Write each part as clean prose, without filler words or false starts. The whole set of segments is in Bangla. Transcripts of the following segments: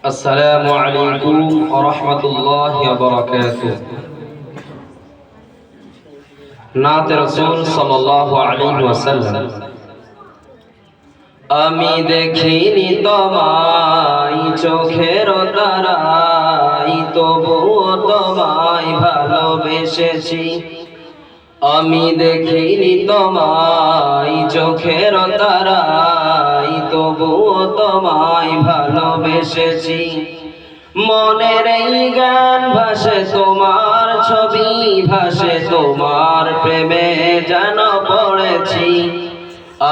আসসালামু আলাইকুম ওয়া রাহমাতুল্লাহি ওয়া বারাকাতুহু। নাতে রাসূল সাল্লাল্লাহু আলাইহি ওয়াসাল্লাম। আমি দেখিনি তোমায় চোখের তারায়, তবুও তোমায় ভালোবেসেছি। আমি দেখিনি তোমায় চোখের তারায়, তবুও তোমায় ভালোবেসেছি। মনের এই গান ভাসে তোমার ছবি, ভাসে তোমার প্রেমে যেন পড়েছি।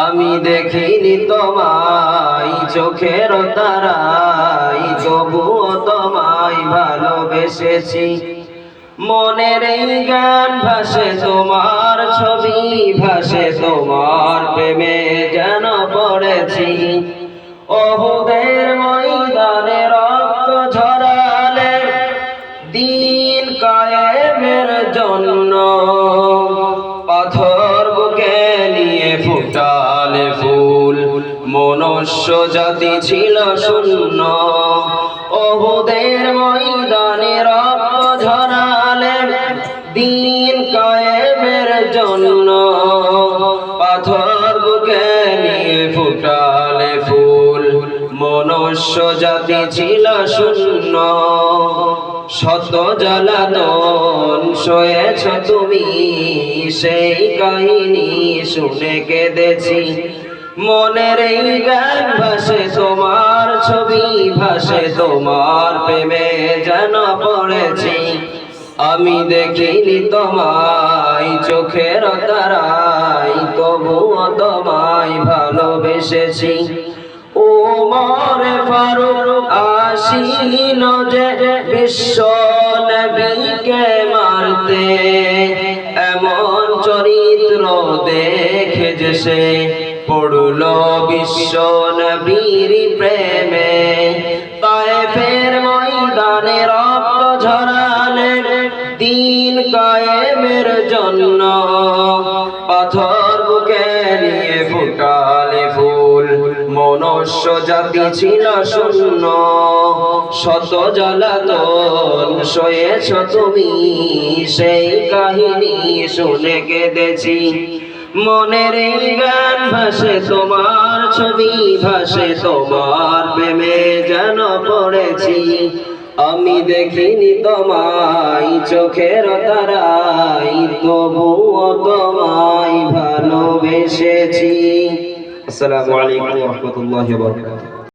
আমি দেখিনি তোমায় চোখের তারায়, তবুও তোমায় ভালোবেসেছি। মনের এই গান ভাসে তোমার ছবি, ভাসে তোমার প্রেমে যেন পড়েছি। ওহুদের ময়দানে রক্ত ঝরালে দিন কায়েমের জন্য, পাথর বুকে নিয়ে ফুটালে ফুল, মনুষ্য জাতি ছিল শূন্য। ওহুদের ময়দানে রক্ত ঝরালে দিন কায়েমের জন্য, পাথর বুকে নিয়ে ফুটালে ফুল, মনুষ্য জাতি ছিল শূন্য। শত জ্বালাতন সয়েছ তুমি, সেই কাহিনী শুনে কেঁদেছি। মনের এই গান ভাসে তোমার ছবি, ভাসে তোমার প্রেমে যেন পড়েছি। আমি দেখিনি তোমায় চোখের তারায়, তবুও তোমায় ভালোবেসেছি। ওমর ফারুক আসিল যে বিশ্ব নবীকে মারতে, এমন চরিত্র দেখে যে সে পড়ল বিশ্ব নবীর প্রেমে। তায়েফের ময়দানে রক্ত ঝরালে দিন কায়েমের জন্য, পাথর বুকে নিয়ে ফুটালে ফুল, মনুষ্য জাতি ছিল শূন্য। শত জ্বালাতন সয়েছ তুমি, সেই কাহিনী শুনে কেঁদেছি। মনের এই গান ভাসে তোমার ছবি, ভাসে তোমার প্রেমে যেন পড়েছি। আমি দেখিনি তোমায় চোখের তারায়, তবুও তোমায় ভালোবেসেছি। আসসালামু আলাইকুম ওয়া রাহমাতুল্লাহি ওয়া বারাকাতুহু।